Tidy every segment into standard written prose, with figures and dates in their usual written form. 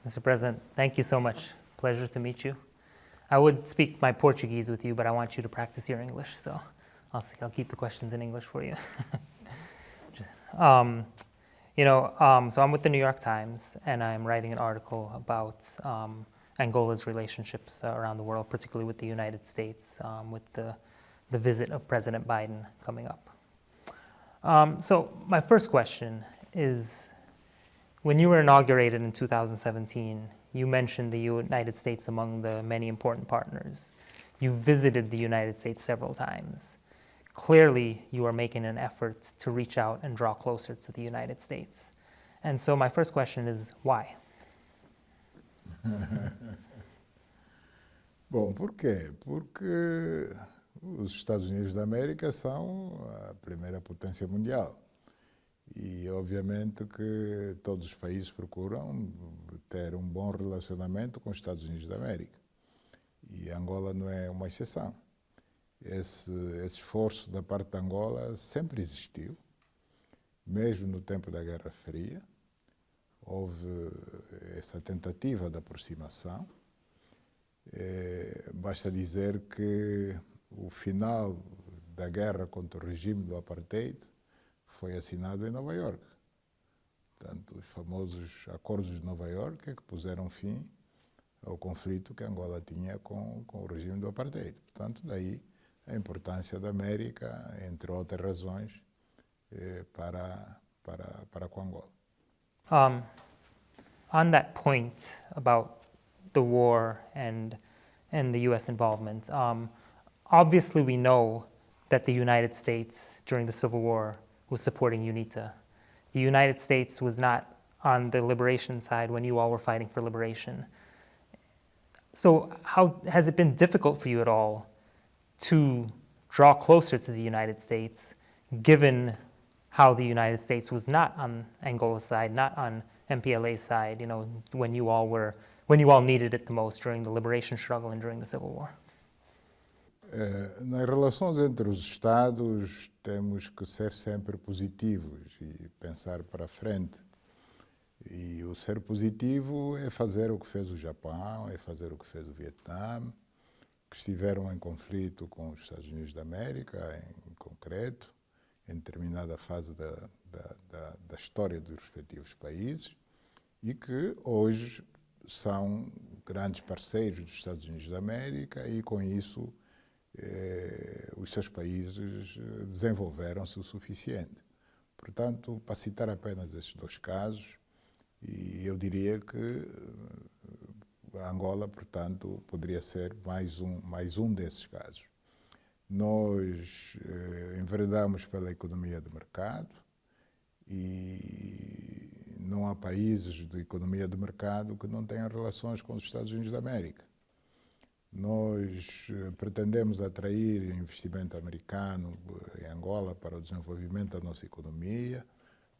Mr. President, thank you so much. Pleasure to meet you. I would speak my Portuguese with you, but I want you to practice your English, so I'll keep the questions in English for you. So I'm with the New York Times, and I'm writing an article about Angola's relationships around the world, particularly with the United States, with the visit of President Biden coming up. So my first question is, when you were inaugurated in 2017, you mentioned the United States among the many important partners. You visited the United States several times. Clearly, you are making an effort to reach out and draw closer to the United States. And so my first question is, why? Bom, por quê? Porque os Estados Unidos da América são a primeira potência mundial. E, obviamente, que todos os países procuram ter um bom relacionamento com os Estados Unidos da América. E Angola não é uma exceção. Esse esforço da parte de Angola sempre existiu, mesmo no tempo da Guerra Fria. Houve essa tentativa de aproximação. Basta dizer que o final da guerra contra o regime do apartheid foi assinado em Nova Iorque. Portanto, os famosos acordos de Nova Iorque é que puseram fim ao conflito que Angola tinha com o regime do apartheid. Portanto, daí a importância da América, entre outras razões, para com Angola. On that point about the war and the U.S. involvement, obviously we know that the United States during the Civil War was supporting UNITA. The United States was not on the liberation side when you all were fighting for liberation. So how has it been difficult for you at all to draw closer to the United States, given how the United States was not on Angola's side, not on MPLA's side, when you all needed it the most during the liberation struggle and during the Civil War? Nas relações entre os Estados, temos que ser sempre positivos e pensar para frente. E o ser positivo é fazer o que fez o Japão, é fazer o que fez o Vietnã, que estiveram em conflito com os Estados Unidos da América, em concreto, em determinada fase da história dos respectivos países, e que hoje são grandes parceiros dos Estados Unidos da América e, com isso, os seus países desenvolveram-se o suficiente. Portanto, para citar apenas esses dois casos, e eu diria que a Angola, portanto, poderia ser mais um desses casos. Nós enveredamos pela economia de mercado e não há países de economia de mercado que não tenham relações com os Estados Unidos da América. Nós pretendemos atrair investimento americano em Angola para o desenvolvimento da nossa economia,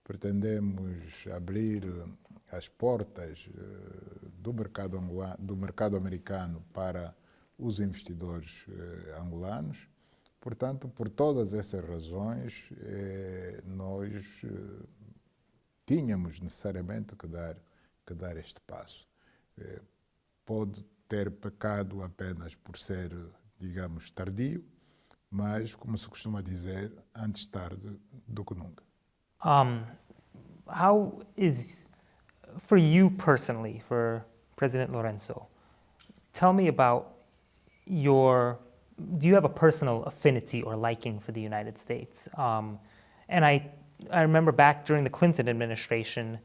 pretendemos abrir as portas do mercado americano para os investidores angolanos. Portanto, por todas essas razões, nós tínhamos necessariamente que dar este passo. Pode ter pecado apenas por ser, digamos, tardio, mas, como se costuma dizer, antes tarde do que nunca. How is, for you personally, for President Lourenço, tell me about do you have a personal affinity or liking for the United States? And I remember back during the Clinton administration,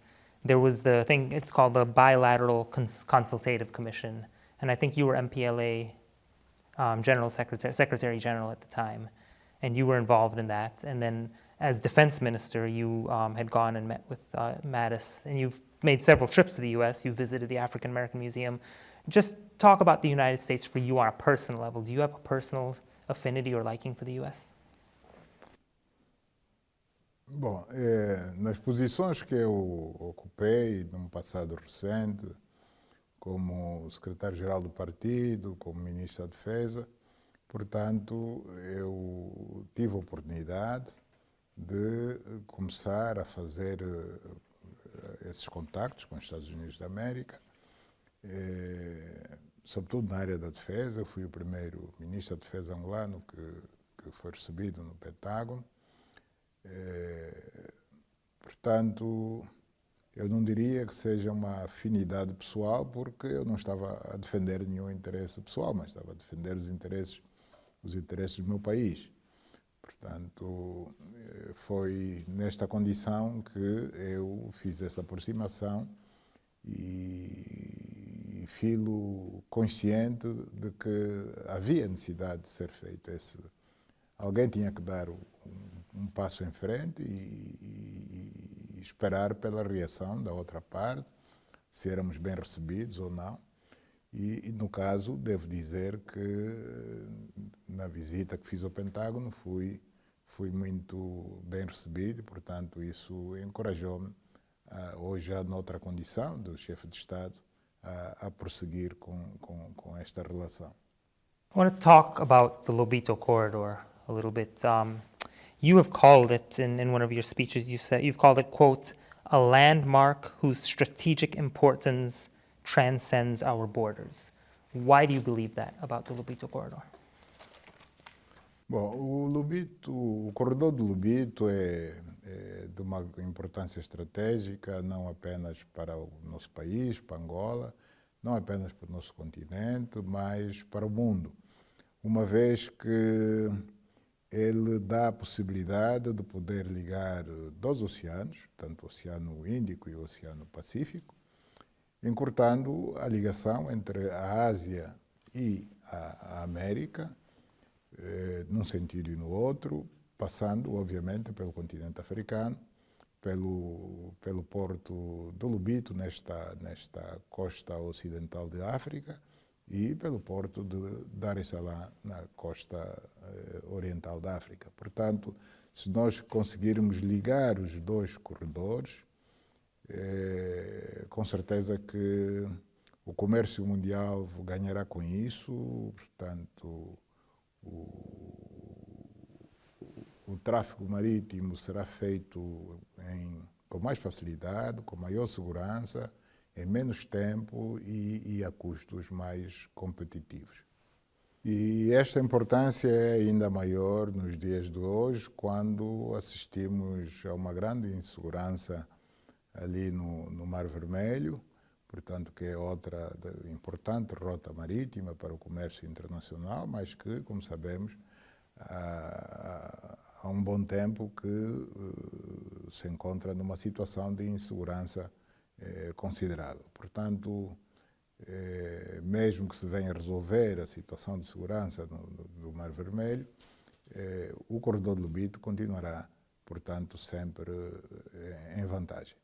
there was the thing, it's called the Bilateral Consultative Commission. And I think you were MPLA Secretary General at the time, and you were involved in that. And then as Defense Minister, you had gone and met with Mattis, and you've made several trips to the U.S. You visited the African American Museum. Just talk about the United States for you on a personal level. Do you have a personal affinity or liking for the U.S.? Bom, nas posições que eu ocupei num passado recente, como secretário-geral do partido, como ministro da Defesa, portanto, eu tive a oportunidade de começar a fazer esses contactos com os Estados Unidos da América sobretudo na área da defesa. Eu fui o primeiro ministro da defesa angolano que foi recebido no Pentágono. Portanto, eu não diria que seja uma afinidade pessoal, porque eu não estava a defender nenhum interesse pessoal, mas estava a defender os interesses do meu país. Portanto, foi nesta condição que eu fiz essa aproximação e filo consciente de que havia necessidade de ser feito alguém tinha que dar um passo em frente e esperar pela reação da outra parte, se éramos bem recebidos ou não. E no caso, devo dizer que na visita que fiz ao Pentágono fui muito bem recebido e, portanto, isso encorajou-me, hoje já noutra condição do chefe de Estado, a prosseguir com esta relação. I want to talk about the Lobito corridor a little bit. You have called it, in one of your speeches, you've called it, quote, a landmark whose strategic importance transcends our borders. Why do you believe that about the Lobito corridor? Bom, o corredor do Lobito é de uma importância estratégica, não apenas para o nosso país, para Angola, não apenas para o nosso continente, mas para o mundo, uma vez que ele dá a possibilidade de poder ligar dois oceanos, tanto o Oceano Índico e o Oceano Pacífico, encurtando a ligação entre a Ásia e a América, num sentido e no outro, passando, obviamente, pelo continente africano, pelo porto do Lobito, nesta costa ocidental de África, e pelo porto de Dar es Salaam, na costa oriental da África. Portanto, se nós conseguirmos ligar os dois corredores, com certeza que o comércio mundial ganhará com isso. Portanto, o tráfego marítimo será feito com mais facilidade, com maior segurança, em menos tempo e a custos mais competitivos. E esta importância é ainda maior nos dias de hoje, quando assistimos a uma grande insegurança ali no Mar Vermelho, portanto, que é outra importante rota marítima para o comércio internacional, mas que, como sabemos, há um bom tempo que se encontra numa situação de insegurança considerável. Portanto, mesmo que se venha a resolver a situação de segurança do Mar Vermelho, o corredor do Lobito continuará, portanto, sempre em vantagem.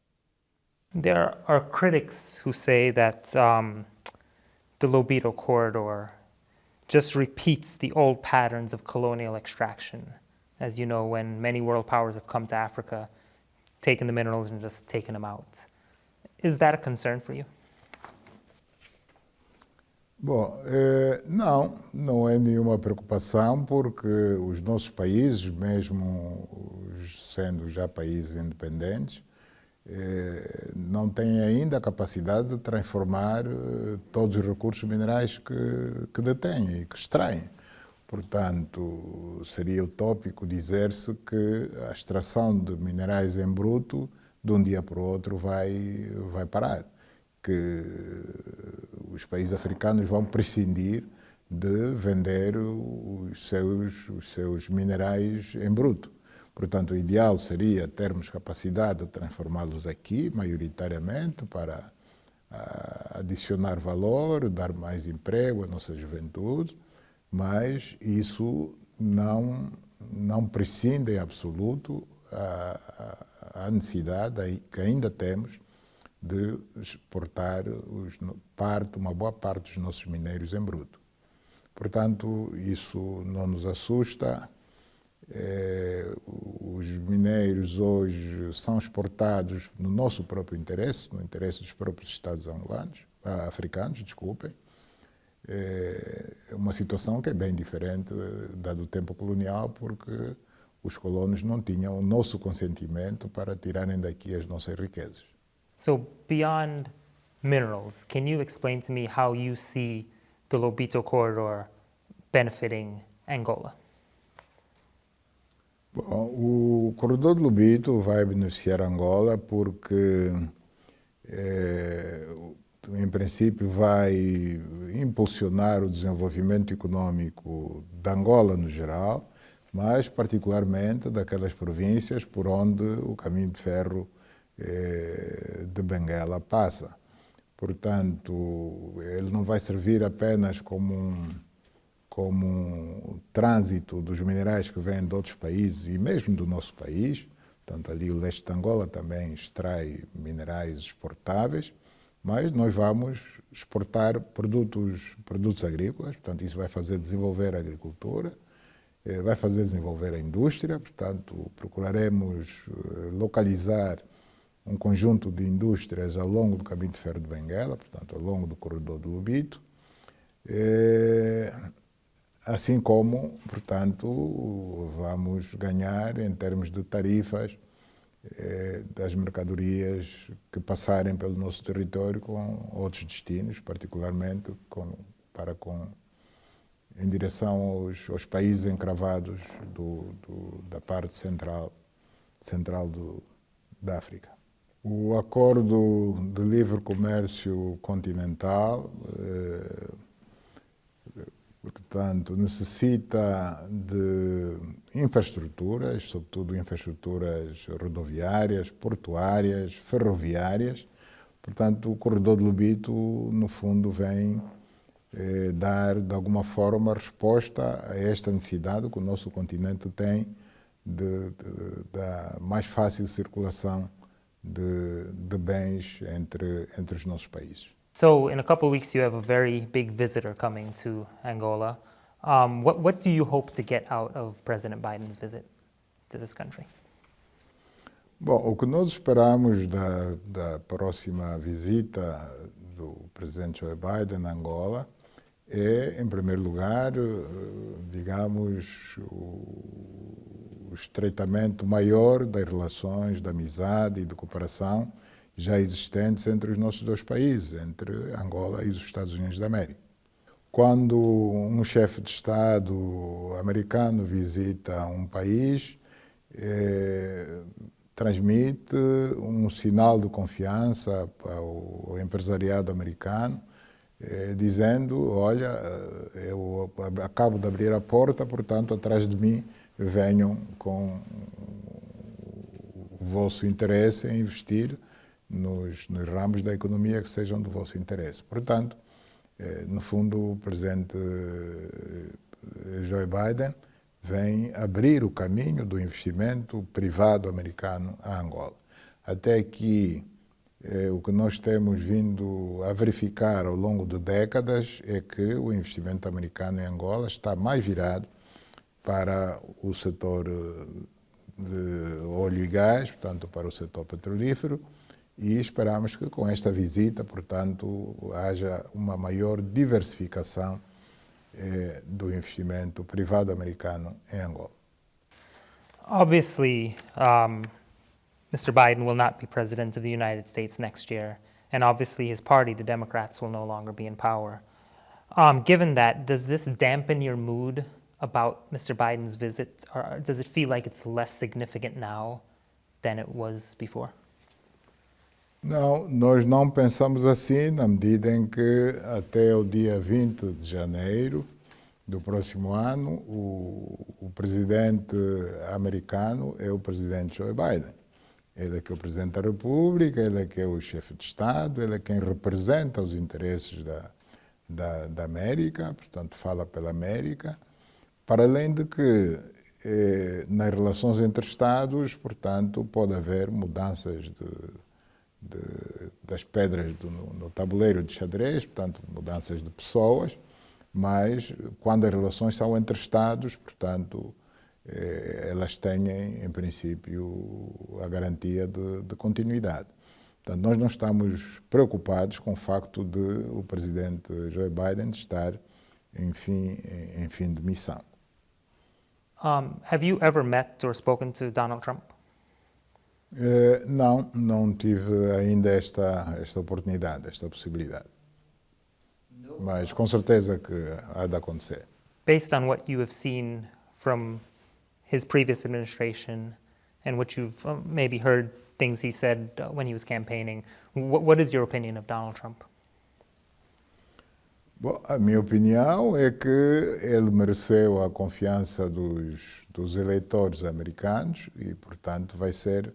There are critics who say that the Lobito corridor just repeats the old patterns of colonial extraction. As you know, when many world powers have come to Africa, taken the minerals and just taken them out. Is that a concern for you? Bom, não é nenhuma preocupação, porque os nossos países, mesmo sendo já países independentes, não têm ainda a capacidade de transformar todos os recursos minerais que detêm e que extraem. Portanto, seria utópico dizer-se que a extração de minerais em bruto, de um dia para o outro, vai parar. Que os países africanos vão prescindir de vender os seus minerais em bruto. Portanto, o ideal seria termos capacidade de transformá-los aqui, maioritariamente, para adicionar valor, dar mais emprego à nossa juventude, mas isso não prescinde em absoluto a necessidade que ainda temos de exportar uma boa parte dos nossos minérios em bruto. Portanto, isso não nos assusta. Os minérios hoje são exportados no nosso próprio interesse, no interesse dos próprios Estados africanos, desculpem. É uma situação que é bem diferente da do tempo colonial, porque os colonos não tinham o nosso consentimento para tirarem daqui as nossas riquezas. So beyond minerals. Can you explain to me how you see the Lobito Corridor benefiting Angola? Bom, o corredor do Lobito vai beneficiar Angola porque, em princípio, vai impulsionar o desenvolvimento econômico da Angola no geral, mas particularmente daquelas províncias por onde o caminho de ferro de Benguela passa. Portanto, ele não vai servir apenas como um trânsito dos minerais que vêm de outros países e mesmo do nosso país. Portanto, ali o leste de Angola também extrai minerais exportáveis, mas nós vamos exportar produtos agrícolas, portanto, isso vai fazer desenvolver a agricultura, vai fazer desenvolver a indústria, portanto, procuraremos localizar um conjunto de indústrias ao longo do caminho de ferro de Benguela, portanto, ao longo do corredor do Lobito, assim como, portanto, vamos ganhar em termos de tarifas das mercadorias que passarem pelo nosso território com outros destinos, particularmente em direção aos países encravados da parte central da África. O Acordo de Livre Comércio Continental, portanto, necessita de infraestruturas, sobretudo infraestruturas rodoviárias, portuárias, ferroviárias. Portanto, o corredor de Lobito, no fundo, vem dar, de alguma forma, resposta a esta necessidade que o nosso continente tem da mais fácil circulação de bens entre os nossos países. So in a couple of weeks, you have a very big visitor coming to Angola. What do you hope to get out of President Biden's visit to this country? Bom, o que nós esperamos da próxima visita do presidente Joe Biden a Angola é, em primeiro lugar, digamos, o estreitamento maior das relações de amizade e de cooperação já existentes entre os nossos dois países, entre Angola e os Estados Unidos da América. Quando um chefe de Estado americano visita um país, transmite um sinal de confiança ao empresariado americano, dizendo, olha, eu acabo de abrir a porta, portanto, atrás de mim venham com o vosso interesse em investir nos ramos da economia que sejam do vosso interesse. Portanto, no fundo, o presidente Joe Biden vem abrir o caminho do investimento privado americano a Angola. Até aqui, o que nós temos vindo a verificar ao longo de décadas é que o investimento americano em Angola está mais virado para o setor de óleo e gás, portanto, para o setor petrolífero, e esperamos que com esta visita, portanto, haja uma maior diversificação do investimento privado americano em Angola. Obviously, Mr. Biden will not be president of the United States next year, and obviously his party, the Democrats, will no longer be in power. Given that, does this dampen your mood about Mr. Biden's visit, or does it feel like it's less significant now than it was before? Não, nós não pensamos assim na medida em que até o dia 20 de janeiro do próximo ano o presidente americano é o presidente Joe Biden. Ele é que é o presidente da República, ele é que é o chefe de Estado, ele é quem representa os interesses da América, portanto fala pela América, para além de que nas relações entre Estados, portanto, pode haver mudanças das pedras no tabuleiro de xadrez, portanto, mudanças de pessoas, mas quando as relações são entre Estados, portanto, elas têm, em princípio, a garantia de continuidade. Portanto, nós não estamos preocupados com o facto de o presidente Joe Biden estar em fim de missão. Have you ever met or spoken to Donald Trump? Não tive ainda esta oportunidade, esta possibilidade. Mas com certeza que há de acontecer. Based on what you have seen from his previous administration and what you've maybe heard things he said when he was campaigning, what is your opinion of Donald Trump? Bom, a minha opinião é que ele mereceu a confiança dos eleitores americanos e, portanto, vai ser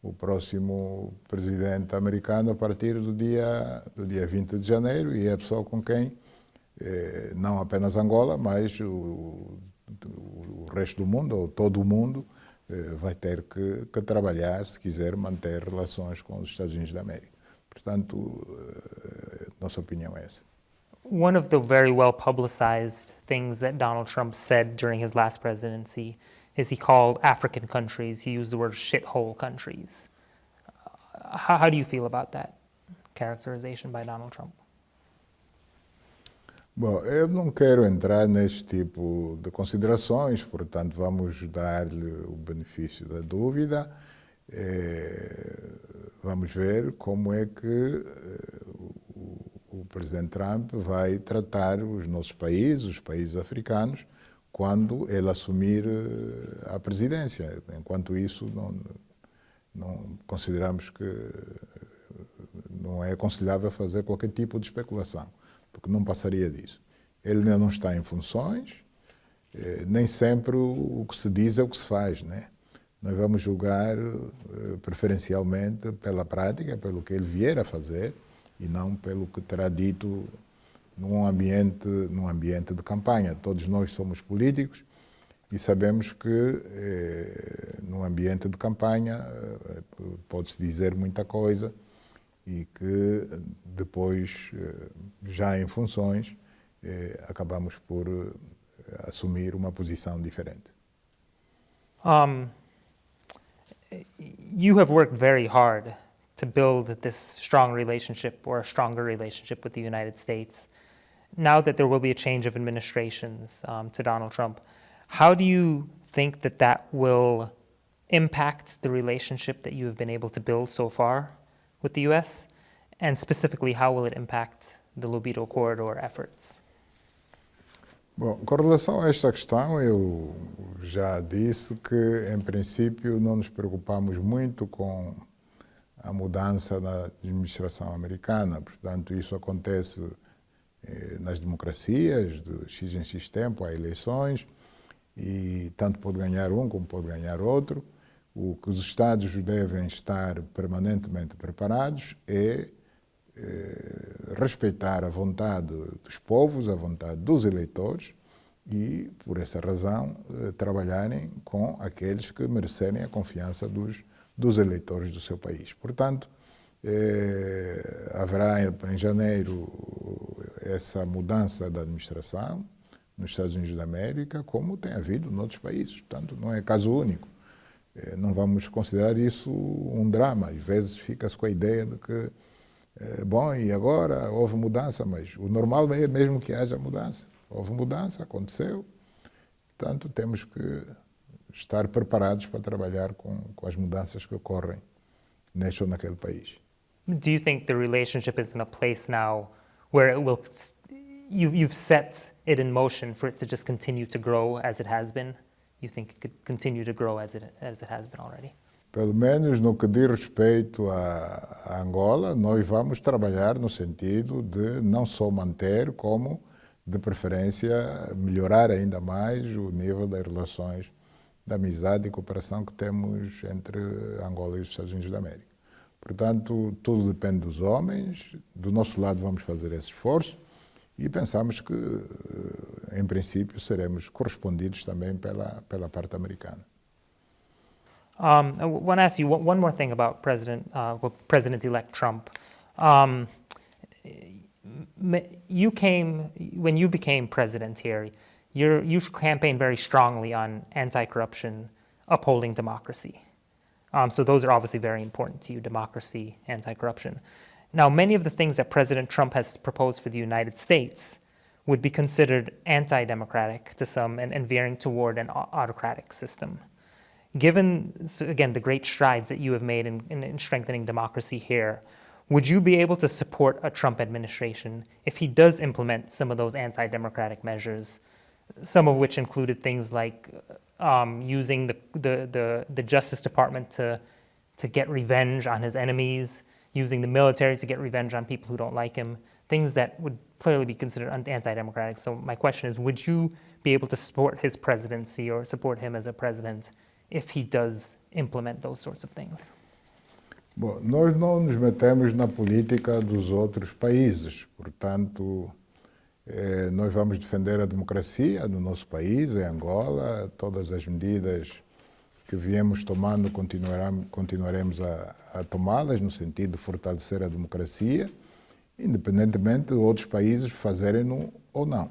o próximo presidente americano a partir do dia 20 de janeiro e é a pessoa com quem, não apenas Angola, mas o resto do mundo, ou todo o mundo, vai ter que trabalhar se quiser manter relações com os Estados Unidos da América. Portanto, nossa opinião é essa. One of the very well publicized things that Donald Trump said during his last presidency is he called African countries, he used the word shithole countries. How do you feel about that characterization by Donald Trump? Bom, eu não quero entrar neste tipo de considerações, portanto, vamos dar-lhe o benefício da dúvida. Vamos ver como é que o presidente Trump vai tratar os nossos países, os países africanos, quando ele assumir a presidência. Enquanto isso, não consideramos que não é aconselhável fazer qualquer tipo de especulação, porque não passaria disso. Ele ainda não está em funções, nem sempre o que se diz é o que se faz, né? Nós vamos julgar preferencialmente pela prática, pelo que ele vier a fazer, e não pelo que terá dito num ambiente de campanha. Todos nós somos políticos e sabemos que num ambiente de campanha pode-se dizer muita coisa e que depois, já em funções, acabamos por assumir uma posição diferente. You have worked very hard to build this strong relationship or a stronger relationship with the United States. Now that there will be a change of administrations to Donald Trump, how do you think that will impact the relationship that you have been able to build so far with the U.S.? And specifically, how will it impact the Lobito Corridor efforts? Bom, com relação a esta questão, eu já disse que, em princípio, não nos preocupamos muito com a mudança na administração americana. Portanto, isso acontece nas democracias, de X em X tempo, há eleições, e tanto pode ganhar um como pode ganhar outro. O que os Estados devem estar permanentemente preparados é respeitar a vontade dos povos, a vontade dos eleitores e, por essa razão, trabalharem com aqueles que merecerem a confiança dos eleitores do seu país. Portanto, haverá em janeiro essa mudança da administração nos Estados Unidos da América, como tem havido noutros países. Portanto, não é caso único. Não vamos considerar isso um drama. Às vezes fica-se com a ideia de que bom, e agora houve mudança, mas o normal é mesmo que haja mudança. Houve mudança, aconteceu, portanto temos que estar preparados para trabalhar com as mudanças que ocorrem neste ou naquele país. Do you think the relationship is in a place now where it will, you've set it in motion for it to just continue to grow as it has been? You think it could continue to grow as it has been already? Pelo menos no que diz respeito a Angola, nós vamos trabalhar no sentido de não só manter, como, de preferência, melhorar ainda mais o nível das relações de amizade e cooperação que temos entre Angola e os Estados Unidos da América. Portanto, tudo depende dos homens. Do nosso lado vamos fazer esse esforço e pensamos que, em princípio, seremos correspondidos também pela parte americana. I want to ask you one more thing about President-elect Trump. When you became president here, you campaigned very strongly on anti-corruption, upholding democracy. So those are obviously very important to you, democracy, anti-corruption. Now, many of the things that President Trump has proposed for the United States would be considered anti-democratic to some and veering toward an autocratic system. given, so again, the great strides that you have made in strengthening democracy here, would you be able to support a Trump administration if he does implement some of those anti-democratic measures, some of which included things like using the Justice Department to get revenge on his enemies, using the military to get revenge on people who don't like him, things that would clearly be considered anti-democratic. So my question is, would you be able to support his presidency or support him as a president if he does implement those sorts of things? Bom, nós não nos metemos na política dos outros países, portanto, nós vamos defender a democracia no nosso país, em Angola, todas as medidas que viemos tomando continuaremos a tomá-las no sentido de fortalecer a democracia, independentemente de outros países fazerem-no ou não.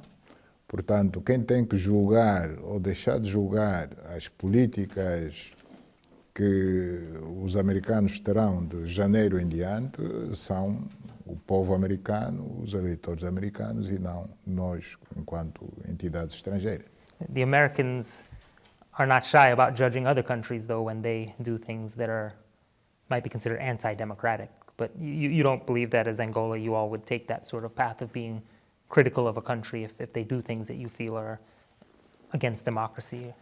Portanto, quem tem que julgar ou deixar de julgar as políticas que os americanos terão de janeiro em diante são o povo americano, os eleitores americanos e não nós, enquanto entidades estrangeiras. The Americans are not shy about judging other countries, though, when they do things that might be considered anti-democratic. But you don't believe that as Angola you all would take that sort of path of being critical of a country if they do things that you feel are against democracy?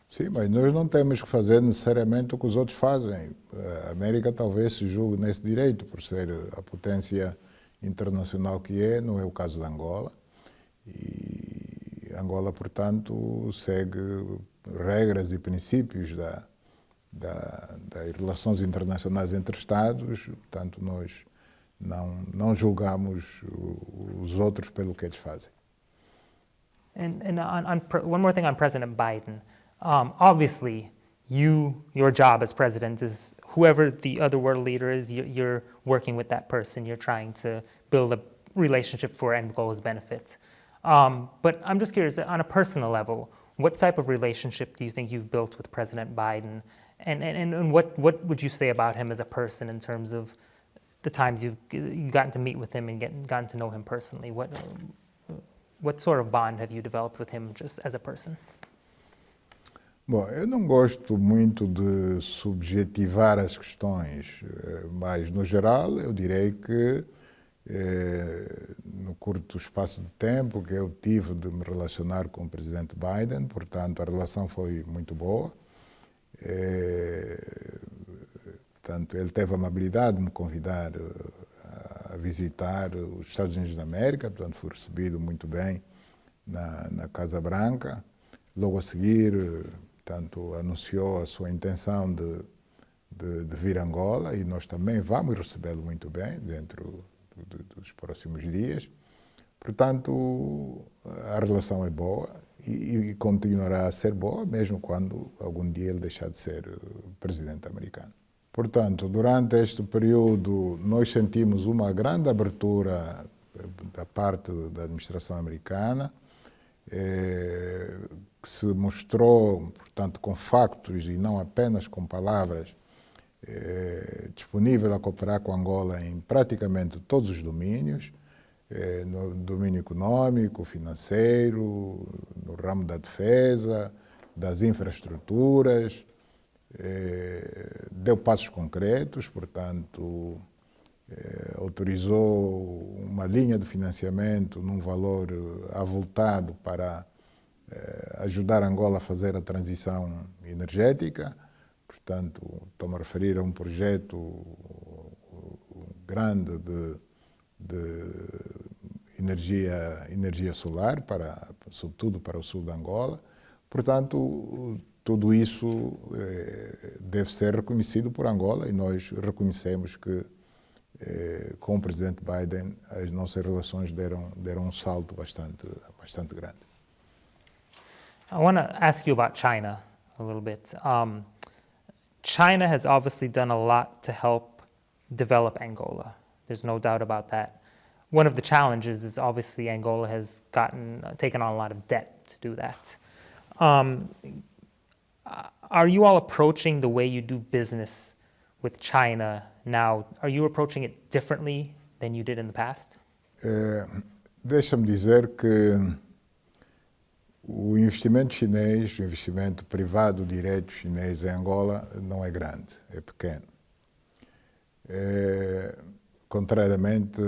Sim, mas nós não temos que fazer necessariamente o que os outros fazem. A América talvez se julgue nesse direito, por ser a potência internacional que é, não é o caso de Angola. E Angola, portanto, segue regras e princípios das relações internacionais entre Estados, portanto, nós não julgamos os outros pelo que eles fazem. And one more thing on President Biden. Obviously, your job as president is whoever the other world leader is, you're working with that person. You're trying to build a relationship for Angola's benefit. But I'm just curious, on a personal level, what type of relationship do you think you've built with President Biden? And what would you say about him as a person in terms of the times you've gotten to meet with him and gotten to know him personally? What sort of bond have you developed with him just as a person? Bom, eu não gosto muito de subjetivar as questões, mas, no geral, eu direi que no curto espaço de tempo que eu tive de me relacionar com o presidente Biden, portanto, a relação foi muito boa. Portanto, ele teve a amabilidade de me convidar a visitar os Estados Unidos da América, portanto, fui recebido muito bem na Casa Branca. Logo a seguir, portanto, anunciou a sua intenção de vir a Angola e nós também vamos recebê-lo muito bem dentro dos próximos dias. Portanto, a relação é boa e continuará a ser boa, mesmo quando algum dia ele deixar de ser presidente americano. Portanto, durante este período, nós sentimos uma grande abertura da parte da administração americana, que se mostrou, portanto, com factos e não apenas com palavras, disponível a cooperar com Angola em praticamente todos os domínios, no domínio econômico, financeiro, no ramo da defesa, das infraestruturas, deu passos concretos, portanto, autorizou uma linha de financiamento num valor avultado para ajudar Angola a fazer a transição energética. Portanto, estou-me a referir a um projeto grande de energia solar, sobretudo para o sul de Angola. Portanto, tudo isso deve ser reconhecido por Angola e nós reconhecemos que com o presidente Biden as nossas relações deram um salto bastante grande. I want to ask you about China a little bit. China has obviously done a lot to help develop Angola. There's no doubt about that. One of the challenges is obviously Angola has taken on a lot of debt to do that. Are you all approaching the way you do business with China now? Are you approaching it differently than you did in the past? Deixa-me dizer que O investimento chinês, o investimento privado direto chinês em Angola não é grande, é pequeno. Contrariamente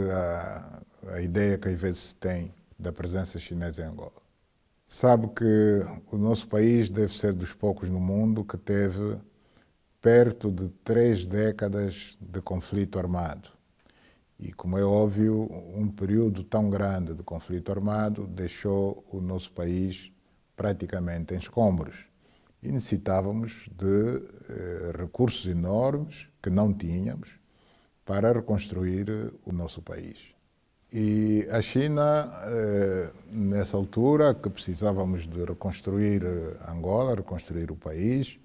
à ideia que às vezes se tem da presença chinesa em Angola. Sabe que o nosso país deve ser dos poucos no mundo que teve perto de 3 décadas de conflito armado. E, como é óbvio, um período tão grande de conflito armado deixou o nosso país praticamente em escombros. E necessitávamos de recursos enormes que não tínhamos para reconstruir o nosso país. E a China, nessa altura, que precisávamos de reconstruir Angola, reconstruir o país,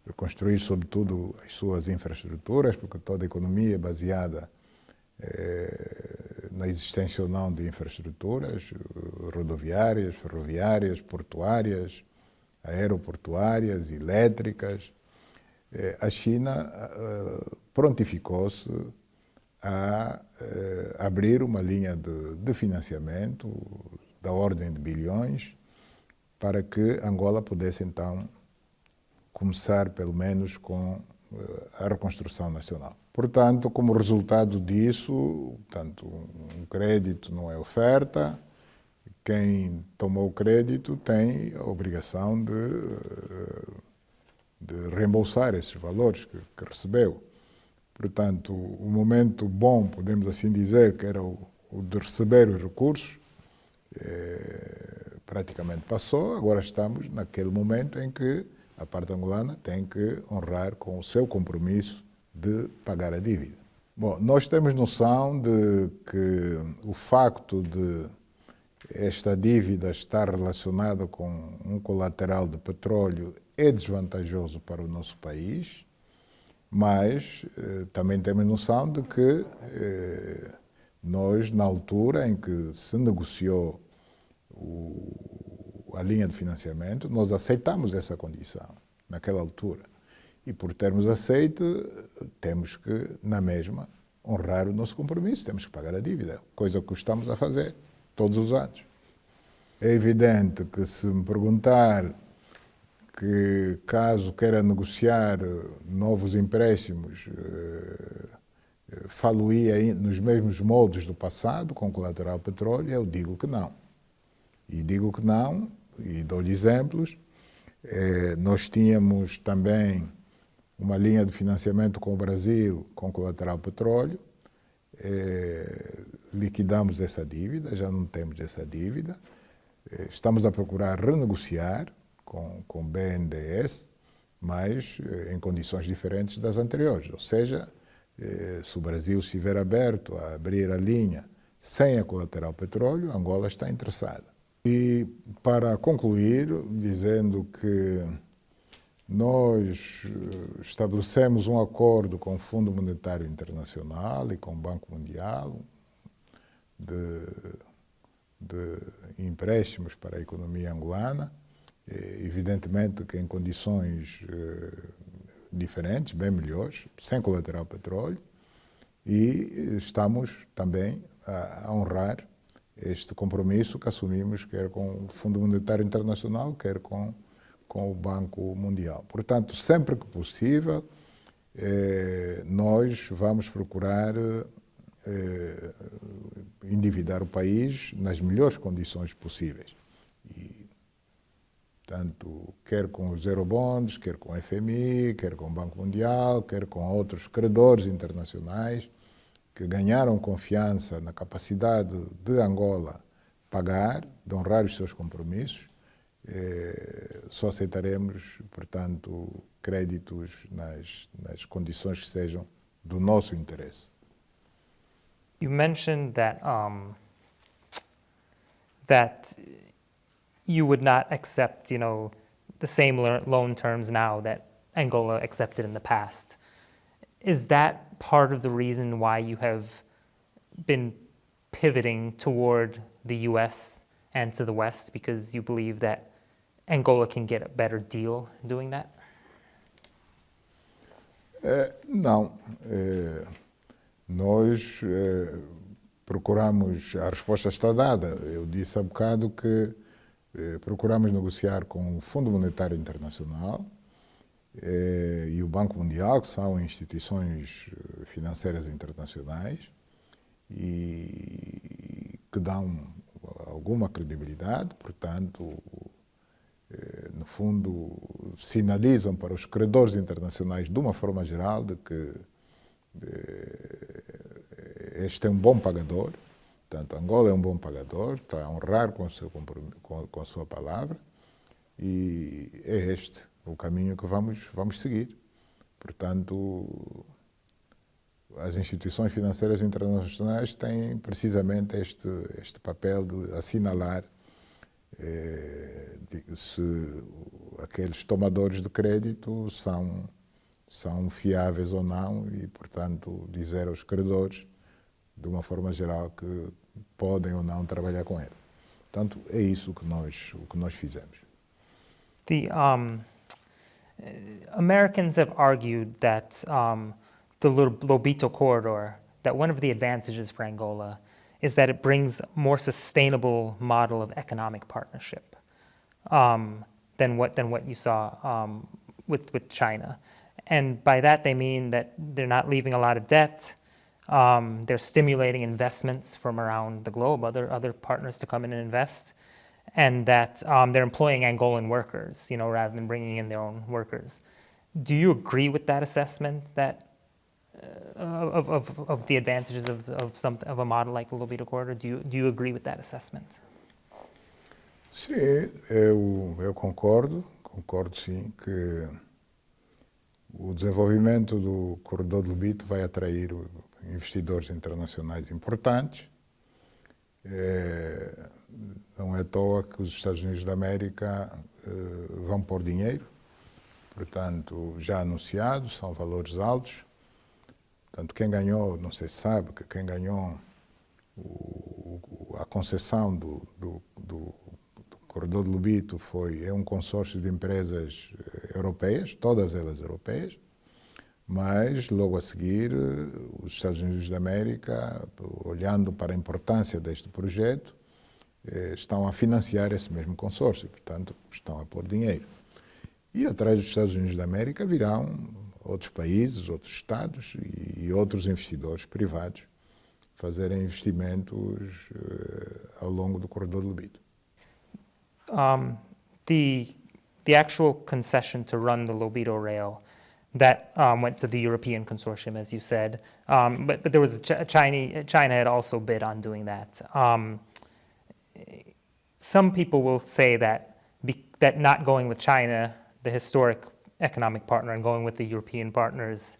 reconstruir sobretudo as suas infraestruturas, porque toda a economia é baseada na existência ou não de infraestruturas rodoviárias, ferroviárias, portuárias, aeroportuárias, elétricas. A China prontificou-se a abrir uma linha de financiamento da ordem de bilhões para que Angola pudesse então começar pelo menos com a reconstrução nacional. Portanto, como resultado disso, tanto um crédito não é oferta, quem tomou o crédito tem a obrigação de reembolsar esses valores que recebeu. Portanto, o momento bom, podemos assim dizer, que era o de receber os recursos, praticamente passou. Agora estamos naquele momento em que a parte angolana tem que honrar com o seu compromisso de pagar a dívida. Bom, nós temos noção de que o facto de esta dívida estar relacionada com um colateral de petróleo é desvantajoso para o nosso país, mas também temos noção de que nós, na altura em que se negociou a linha de financiamento, nós aceitamos essa condição naquela altura. E por termos aceito, temos que, na mesma, honrar o nosso compromisso, temos que pagar a dívida, coisa que estamos a fazer todos os anos. É evidente que, se me perguntar que, caso queira negociar novos empréstimos, falo-ia nos mesmos moldes do passado, com colateral petróleo, eu digo que não. E digo que não, e dou-lhe exemplos. Nós tínhamos também uma linha de financiamento com o Brasil, com colateral petróleo. Liquidamos essa dívida, já não temos essa dívida. Estamos a procurar renegociar com o BNDES, mas em condições diferentes das anteriores. Ou seja, se o Brasil estiver aberto a abrir a linha sem a colateral petróleo, Angola está interessada. E, para concluir, dizendo que nós estabelecemos um acordo com o Fundo Monetário Internacional e com o Banco Mundial de empréstimos para a economia angolana, evidentemente que em condições diferentes, bem melhores, sem colateral petróleo, e estamos também a honrar este compromisso que assumimos, quer com o Fundo Monetário Internacional, quer com o Banco Mundial. Portanto, sempre que possível, nós vamos procurar endividar o país nas melhores condições possíveis. E, tanto quer com os eurobonds, quer com o FMI, quer com o Banco Mundial, quer com outros credores internacionais que ganharam confiança na capacidade de Angola pagar, de honrar os seus compromissos, só aceitaremos, portanto, créditos nas condições que sejam do nosso interesse. You mentioned that that you would not accept, the same loan terms now that Angola accepted in the past. Is that part of the reason why you have been pivoting toward the U.S. and to the West, because you believe that Angola can get a better deal doing that? Não. Nós procuramos, a resposta está dada. Eu disse há bocado que Procuramos negociar com o Fundo Monetário Internacional e o Banco Mundial, que são instituições financeiras internacionais e que dão alguma credibilidade, portanto, no fundo, sinalizam para os credores internacionais, de uma forma geral, de que este é um bom pagador. Portanto, Angola é um bom pagador, está a honrar com a sua palavra e é este o caminho que vamos seguir. Portanto, as instituições financeiras internacionais têm precisamente este papel de assinalar se aqueles tomadores de crédito são fiáveis ou não e, portanto, dizer aos credores, de uma forma geral, que podem ou não trabalhar com ele. Portanto, é isso o que nós fizemos. The Americans have argued that the Lobito corridor, that one of the advantages for Angola is that it brings a more sustainable model of economic partnership than what you saw with China. And by that they mean that they're not leaving a lot of debt. They're stimulating investments from around the globe, other partners to come in and invest, and that they're employing Angolan workers, rather than bringing in their own workers. Do you agree with that assessment that of the advantages of a model like the Lobito Corridor? Do you agree with that assessment? Sim, eu concordo sim que o desenvolvimento do corredor do Lobito vai atrair investidores internacionais importantes. Não é à toa que os Estados Unidos da América vão pôr dinheiro, portanto, já anunciados, são valores altos. Portanto, quem ganhou, não sei se sabe, que quem ganhou a concessão do corredor do Lobito é um consórcio de empresas europeias, todas elas europeias, mas logo a seguir os Estados Unidos da América, olhando para a importância deste projeto, estão a financiar esse mesmo consórcio, portanto estão a pôr dinheiro. E atrás dos Estados Unidos da América virão outros países, outros estados e outros investidores privados fazerem investimentos ao longo do corredor do Lobito. The actual concession to run the Lobito rail that went to the European consortium, as you said, but there was China had also bid on doing that. Some people will say that that not going with China, the historic economic partner, and going with the European partners,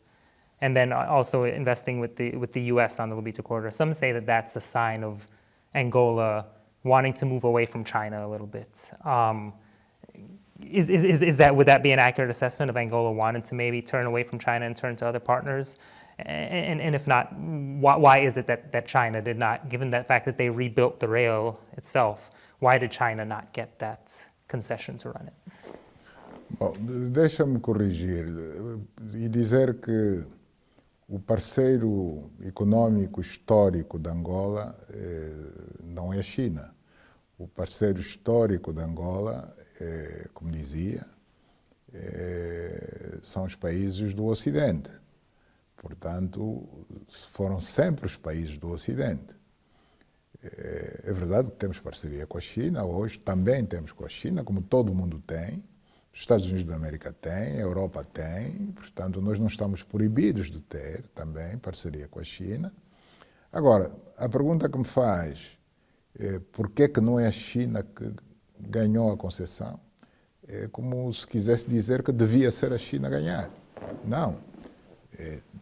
and then also investing with the U.S. on the Lobito corridor, some say that that's a sign of Angola wanting to move away from China a little bit. Would that be an accurate assessment of Angola wanting to maybe turn away from China and turn to other partners? And if not, why is it that China did not, given the fact that they rebuilt the rail itself, why did China not get that concession to run it? Bom, deixa-me corrigir e dizer que o parceiro econômico histórico de Angola não é a China. O parceiro histórico de Angola, como dizia, são os países do Ocidente. Portanto, foram sempre os países do Ocidente. É verdade que temos parceria com a China, hoje também temos com a China, como todo mundo tem. Os Estados Unidos da América tem, a Europa tem, portanto, nós não estamos proibidos de ter também parceria com a China. Agora, a pergunta que me faz é por que não é a China que ganhou a concessão? É como se quisesse dizer que devia ser a China a ganhar. Não,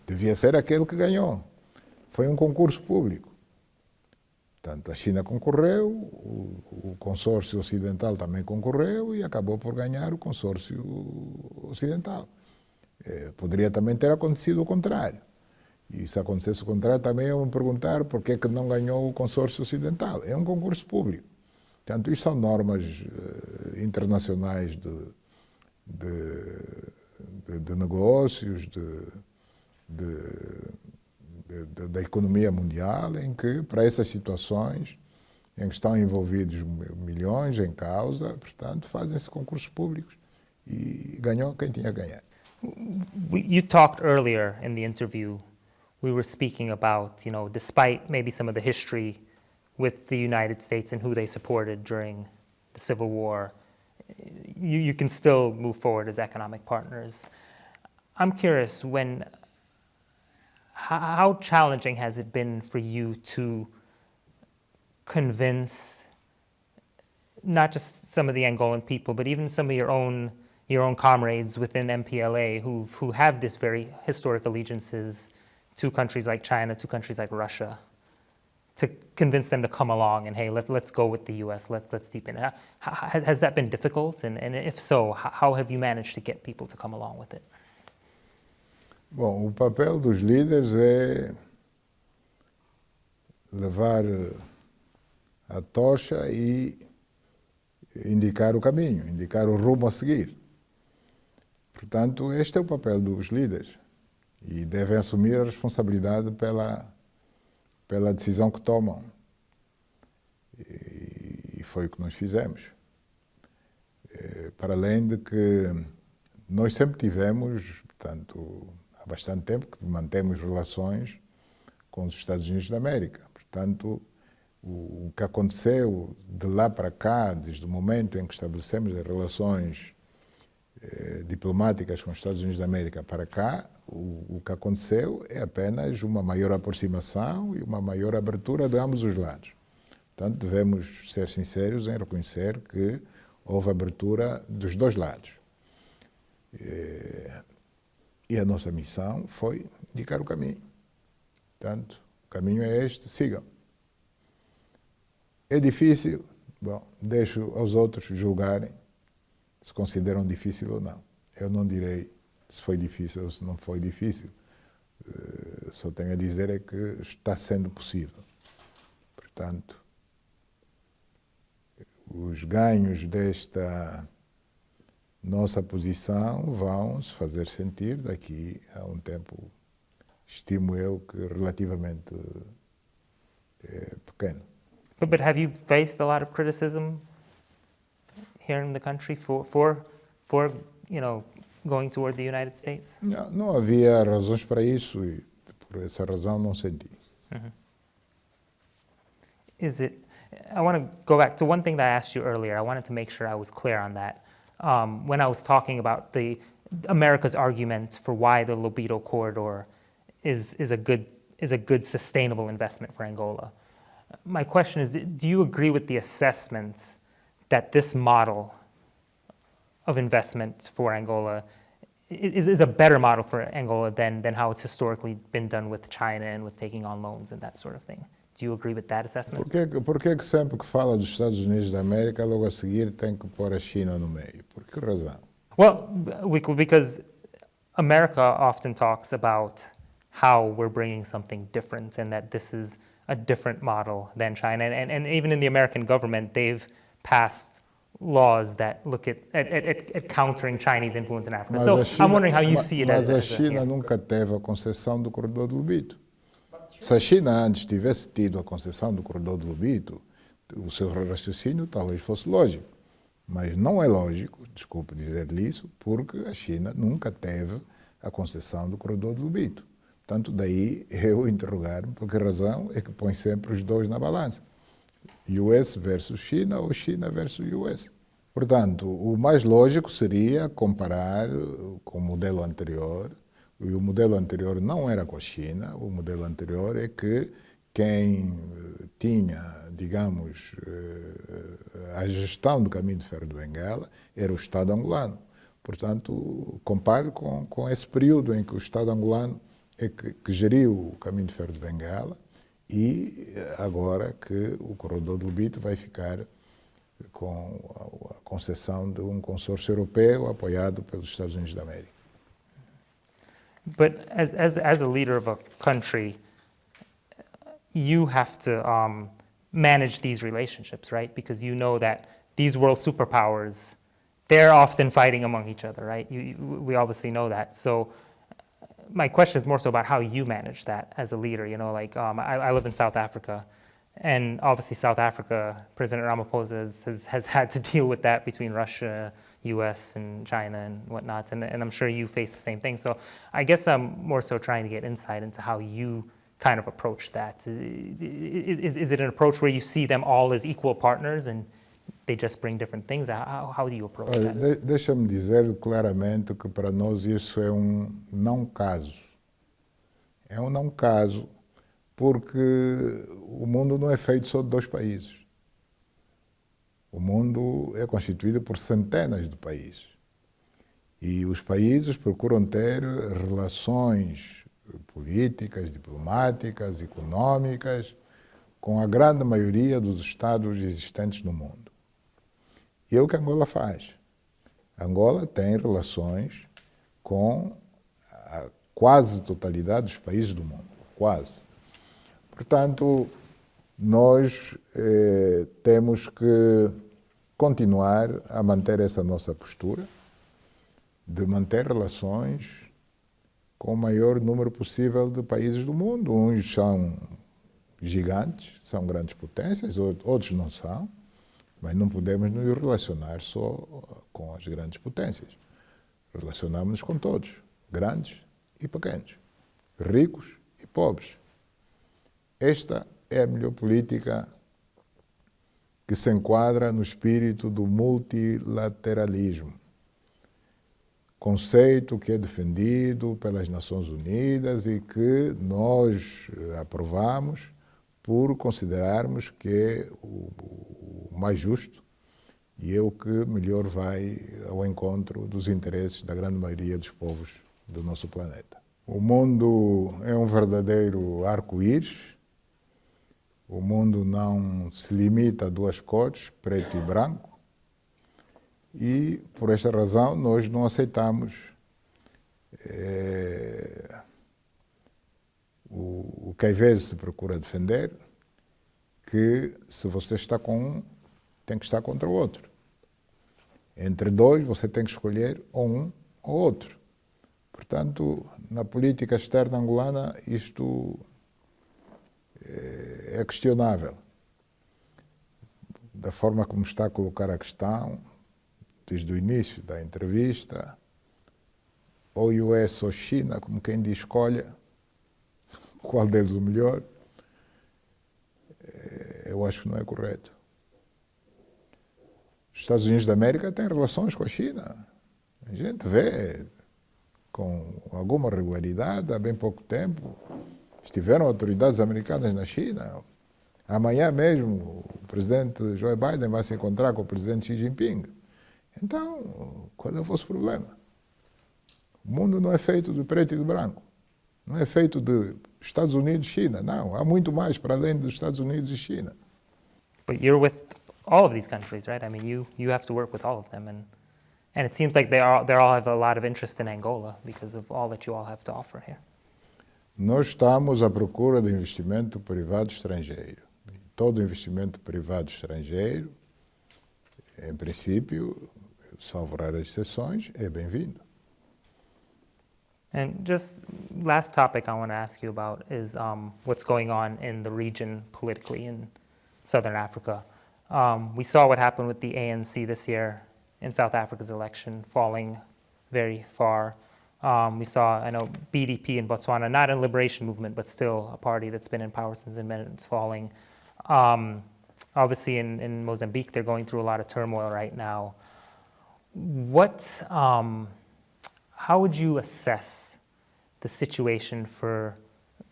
devia ser aquele que ganhou. Foi um concurso público. Portanto, a China concorreu, o consórcio ocidental também concorreu e acabou por ganhar o consórcio ocidental. Poderia também ter acontecido o contrário. E se acontecesse o contrário, também iam me perguntar por que não ganhou o consórcio ocidental. É um concurso público. Portanto, isto são normas internacionais de negócios, da economia mundial, em que, para essas situações, em que estão envolvidos milhões em causa, portanto, fazem-se concursos públicos e ganhou quem tinha a ganhar. You talked earlier in the interview, we were speaking about, despite maybe some of the history with the United States and who they supported during the Civil War, you can still move forward as economic partners. I'm curious, how challenging has it been for you to convince not just some of the Angolan people, but even some of your own comrades within MPLA who have this very historic allegiances to countries like China, to countries like Russia, to convince them to come along and, hey, let's go with the U.S., let's deepen it. Has that been difficult? And if so, how have you managed to get people to come along with it? Bom, o papel dos líderes é levar a tocha e indicar o caminho, indicar o rumo a seguir. Portanto, este é o papel dos líderes e devem assumir a responsabilidade pela decisão que tomam. E foi o que nós fizemos. Para além de que nós sempre tivemos, portanto, há bastante tempo que mantemos relações com os Estados Unidos da América. Portanto, o que aconteceu de lá para cá, desde o momento em que estabelecemos as relações diplomáticas com os Estados Unidos da América para cá, o que aconteceu é apenas uma maior aproximação e uma maior abertura de ambos os lados. Portanto, devemos ser sinceros em reconhecer que houve abertura dos dois lados. E a nossa missão foi indicar o caminho. Portanto, o caminho é este, sigam. É difícil? Bom, deixo aos outros julgarem se consideram difícil ou não. Eu não direi se foi difícil ou se não foi difícil. Só tenho a dizer é que está sendo possível. Portanto, os ganhos desta nossa posição vão se fazer sentir daqui a um tempo, estimo eu, que relativamente pequeno. But have you faced a lot of criticism here in the country for going toward the United States? Não havia razões para isso e por essa razão não senti. Mm-hmm. I want to go back to one thing that I asked you earlier. I wanted to make sure I was clear on that. When I was talking about America's argument for why the Lobito corridor is a good sustainable investment for Angola. My question is, do you agree with the assessment that this model of investment for Angola is a better model for Angola than how it's historically been done with China and with taking on loans and that sort of thing? Do you agree with that assessment? Por que sempre que fala dos Estados Unidos da América, logo a seguir tem que pôr a China no meio? Por que razão? Well, because America often talks about how we're bringing something different and that this is a different model than China. And even in the American government, they've passed laws that look at countering Chinese influence in Africa. So I'm wondering how you see it as... Mas a China nunca teve a concessão do corredor do Lobito. Se a China antes tivesse tido a concessão do corredor do Lobito, o seu raciocínio talvez fosse lógico. Mas não é lógico, desculpe dizer-lhe isso, porque a China nunca teve a concessão do corredor do Lobito. Portanto, daí eu interrogar-me por que razão é que põe sempre os dois na balança. US versus China ou China versus US. Portanto, o mais lógico seria comparar com o modelo anterior. E o modelo anterior não era com a China. O modelo anterior é que quem tinha, digamos, a gestão do caminho de ferro de Benguela era o Estado angolano. Portanto, compare com esse período em que o Estado angolano é que geriu o caminho de ferro de Benguela e agora que o corredor do Lobito vai ficar com a concessão de um consórcio europeu apoiado pelos Estados Unidos da América. But as a leader of a country, you have to manage these relationships, right? Because you know that these world superpowers, they're often fighting among each other, right? We obviously know that. So my question is more so about how you manage that as a leader. I live in South Africa, And obviously, South Africa, President Ramaphosa has had to deal with that between Russia, US, and China and whatnot. And I'm sure you face the same thing. So I guess I'm more so trying to get insight into how you kind of approach that. Is it an approach where you see them all as equal partners and they just bring different things? How do you approach Olha, that? deixa-me dizer claramente que para nós isso é um não caso. É um não caso porque o mundo não é feito só de dois países. O mundo é constituído por centenas de países. E os países procuram ter relações políticas, diplomáticas, econômicas com a grande maioria dos estados existentes no mundo. E é o que Angola faz. Angola tem relações com a quase totalidade dos países do mundo. Quase. Portanto, nós temos que continuar a manter essa nossa postura de manter relações com o maior número possível de países do mundo. Uns são gigantes, são grandes potências, outros não são, mas não podemos nos relacionar só com as grandes potências. Relacionamos-nos com todos, grandes e pequenos, ricos e pobres. Esta é a melhor política que se enquadra no espírito do multilateralismo, conceito que é defendido pelas Nações Unidas e que nós aprovamos por considerarmos que é o mais justo e é o que melhor vai ao encontro dos interesses da grande maioria dos povos do nosso planeta. O mundo é um verdadeiro arco-íris. O mundo não se limita a duas cores, preto e branco, e por esta razão nós não aceitamos o que às vezes se procura defender, que se você está com um, tem que estar contra o outro. Entre dois você tem que escolher ou um ou outro. Portanto, na política externa angolana isto é questionável. Da forma como está a colocar a questão, desde o início da entrevista, ou US ou China, como quem diz, escolha qual deles o melhor, eu acho que não é correto. Os Estados Unidos da América têm relações com a China. A gente vê com alguma regularidade, há bem pouco tempo, estiveram autoridades americanas na China. Amanhã mesmo o presidente Joe Biden vai se encontrar com o presidente Xi Jinping. Então, qual é o vosso problema? O mundo não é feito de preto e de branco. Não é feito de Estados Unidos e China. Não, há muito mais para além dos Estados Unidos e China. But you're with all of these countries, right? I mean, you have to work with all of them, and it seems like they all have a lot of interest in Angola because of all that you all have to offer here. Nós estamos à procura de investimento privado estrangeiro. Todo investimento privado estrangeiro, em princípio, salvo raras exceções, é bem-vindo. And just last topic I want to ask you about is what's going on in the region politically in Southern Africa. We saw what happened with the ANC this year in South Africa's election, falling very far. We saw, I know, BDP in Botswana, not a liberation movement, but still a party that's been in power since independence, falling. Obviously, in Mozambique, they're going through a lot of turmoil right now. How would you assess the situation for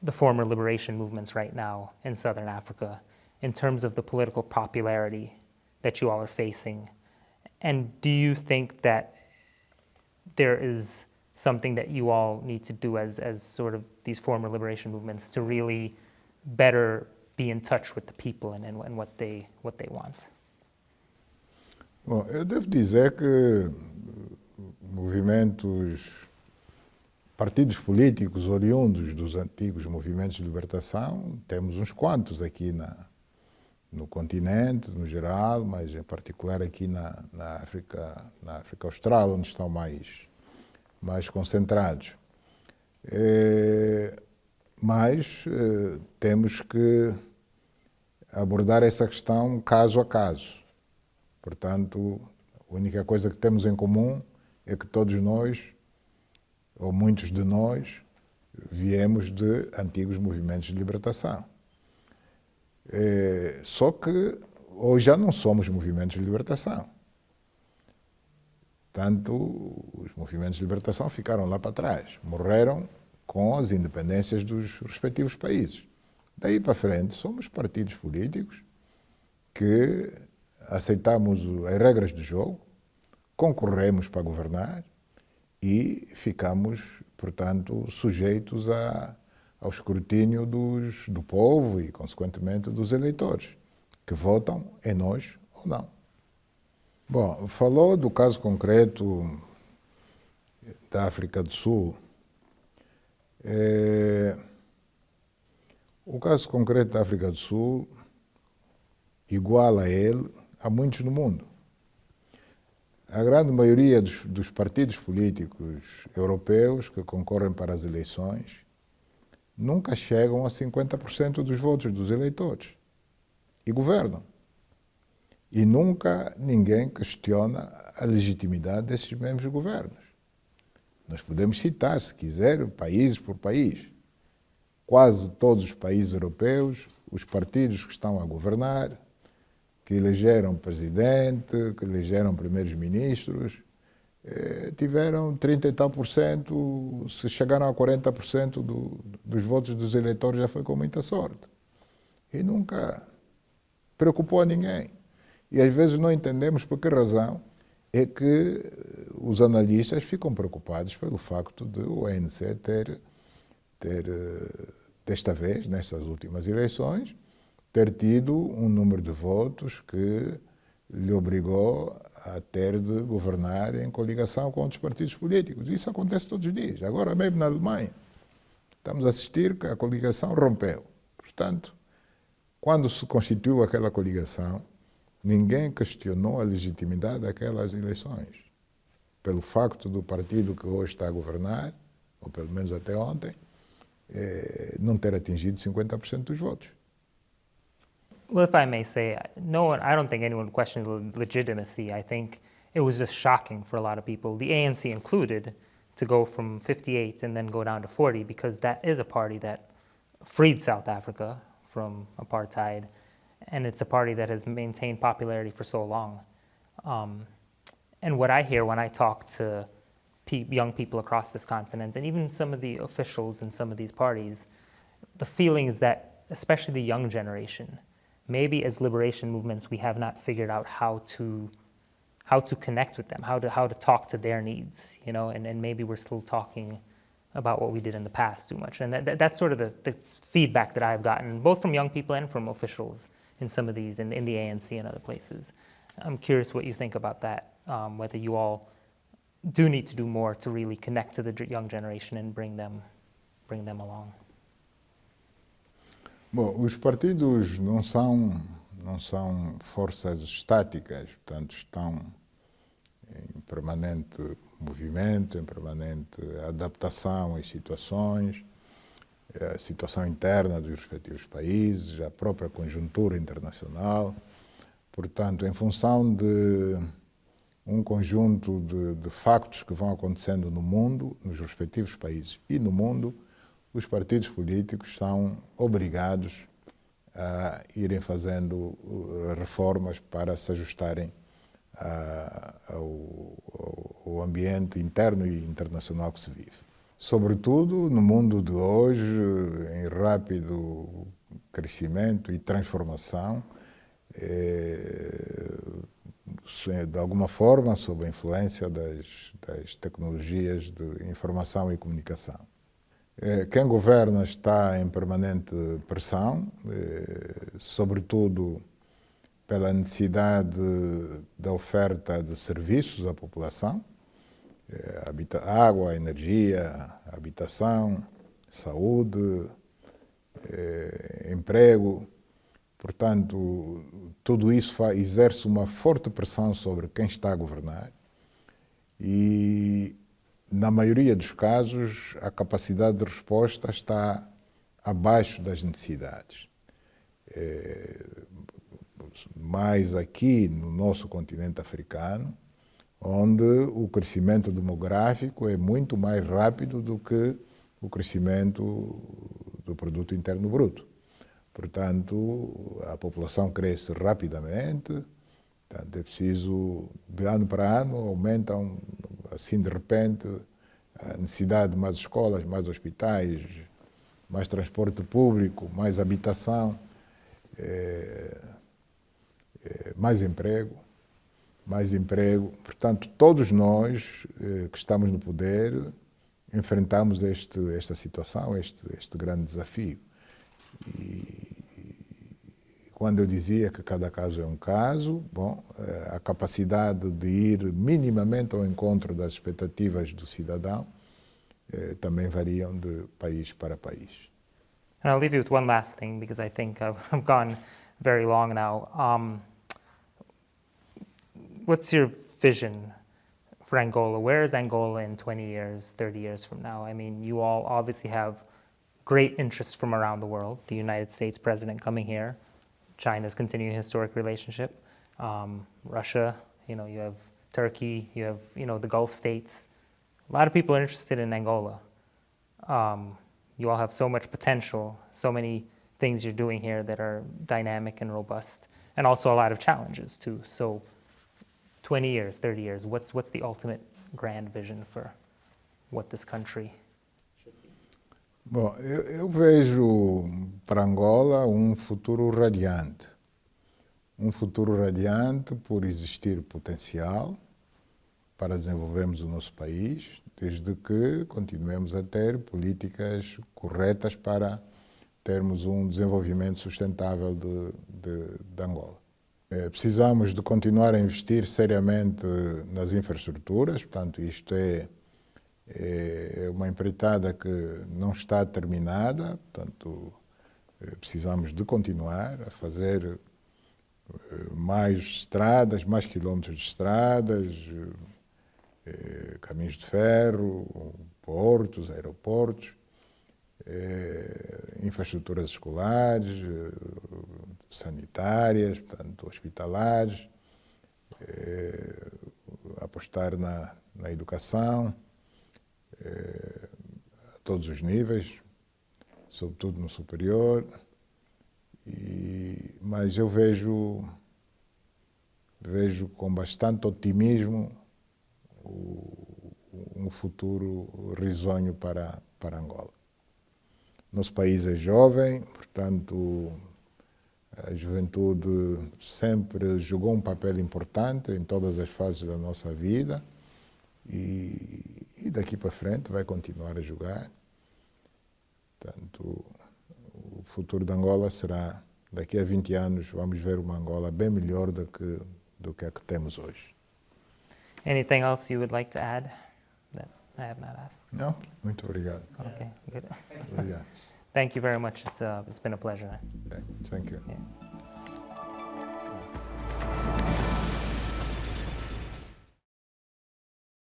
the former liberation movements right now in Southern Africa in terms of the political popularity that you all are facing? And do you think that there is something that you all need to do as sort of these former liberation movements to really better be in touch with the people and what they want? Bom, eu devo dizer que partidos políticos oriundos dos antigos movimentos de libertação, temos uns quantos aqui no continente, no geral, mas em particular aqui na África Austral, onde estão mais concentrados. Mas temos que abordar essa questão caso a caso. Portanto, a única coisa que temos em comum é que todos nós, ou muitos de nós, viemos de antigos movimentos de libertação. Só que hoje já não somos movimentos de libertação. Tanto os movimentos de libertação ficaram lá para trás, morreram com as independências dos respectivos países. Daí para frente, somos partidos políticos que aceitamos as regras do jogo, concorremos para governar e ficamos, portanto, sujeitos ao escrutínio do povo e, consequentemente, dos eleitores, que votam em nós ou não. Bom, falou do caso concreto da África do Sul. O caso concreto da África do Sul, igual a ele, há muitos no mundo. A grande maioria dos partidos políticos europeus que concorrem para as eleições nunca chegam a 50% dos votos dos eleitores e governam. E nunca ninguém questiona a legitimidade desses mesmos governos. Nós podemos citar, se quiser, país por país. Quase todos os países europeus, os partidos que estão a governar, que elegeram presidente, que elegeram primeiros ministros, tiveram 30 e tal por cento, se chegaram a 40% dos votos dos eleitores já foi com muita sorte. E nunca preocupou a ninguém. E às vezes não entendemos por que razão é que os analistas ficam preocupados pelo facto de o ANC ter desta vez, nestas últimas eleições, ter tido um número de votos que lhe obrigou a ter de governar em coligação com outros partidos políticos. Isso acontece todos os dias. Agora mesmo na Alemanha, estamos a assistir que a coligação rompeu. Portanto, quando se constituiu aquela coligação, ninguém questionou a legitimidade daquelas eleições. Pelo facto do partido que hoje está a governar, ou pelo menos até ontem, não ter atingido 50% dos votos. Well, if I may say, I don't think anyone questioned the legitimacy. I think it was just shocking for a lot of people, the ANC included, to go from 58 and then go down to 40, because that is a party that freed South Africa from apartheid, and it's a party that has maintained popularity for so long. And what I hear when I talk to young people across this continent, and even some of the officials in some of these parties, the feeling is that, especially the young generation, maybe as liberation movements, we have not figured out how to connect with them, how to talk to their needs, and maybe we're still talking about what we did in the past too much. And that's sort of the feedback that I've gotten, both from young people and from officials in some of these, in the ANC and other places. I'm curious what you think about that, whether you all do need to do more to really connect to the young generation and bring them along. Bom, os partidos não são forças estáticas, portanto estão em permanente movimento, em permanente adaptação às situações, a situação interna dos respectivos países, a própria conjuntura internacional. Portanto, em função de um conjunto de factos que vão acontecendo no mundo, nos respectivos países e no mundo, os partidos políticos são obrigados a irem fazendo reformas para se ajustarem ao ambiente interno e internacional que se vive. Sobretudo no mundo de hoje, em rápido crescimento e transformação, de alguma forma sob a influência das tecnologias de informação e comunicação. Quem governa está em permanente pressão, sobretudo pela necessidade da oferta de serviços à população, água, energia, habitação, saúde, emprego. Portanto, tudo isso exerce uma forte pressão sobre quem está a governar e, na maioria dos casos, a capacidade de resposta está abaixo das necessidades. mais aqui no nosso continente africano, onde o crescimento demográfico é muito mais rápido do que o crescimento do produto interno bruto. Portanto, a população cresce rapidamente, portanto, é preciso, de ano para ano, aumentam, assim de repente, a necessidade de mais escolas, mais hospitais, mais transporte público, mais habitação, mais emprego. Portanto, todos nós que estamos no poder enfrentamos esta situação, este grande desafio. E quando eu dizia que cada caso é um caso, bom, a capacidade de ir minimamente ao encontro das expectativas do cidadão também variam de país para país. And I'll leave you with one last thing because I think I've gone very long now. What's your vision for Angola? Where is Angola in 20 years, 30 years from now? I mean, you all obviously have great interest from around the world. The United States president coming here, China's continuing historic relationship, Russia, you have Turkey, you have, the Gulf states. A lot of people are interested in Angola. You all have so much potential, so many things you're doing here that are dynamic and robust, and also a lot of challenges too. So 20 years, 30 years, what's the ultimate grand vision for what this country should be? Bom, eu vejo para Angola um futuro radiante. Um futuro radiante por existir potencial para desenvolvermos o nosso país, desde que continuemos a ter políticas corretas para termos um desenvolvimento sustentável de Angola. Precisamos de continuar a investir seriamente nas infraestruturas, portanto, isto é uma empreitada que não está terminada, portanto, precisamos de continuar a fazer mais estradas, mais quilómetros de estradas, caminhos de ferro, portos, aeroportos, infraestruturas escolares, sanitárias, portanto, hospitalares, apostar na educação, a todos os níveis, sobretudo no superior, mas eu vejo com bastante otimismo um futuro risonho para Angola. Nosso país é jovem, portanto, a juventude sempre jogou um papel importante em todas as fases da nossa vida e daqui para frente vai continuar a jogar. Portanto, o futuro de Angola será, daqui a 20 anos, vamos ver uma Angola bem melhor do que a que temos hoje. Anything else you would like to add that I have not asked? Não? Muito obrigado. Okay, good. Obrigado. Thank you very much. It's been a pleasure. Okay, thank you. Yeah.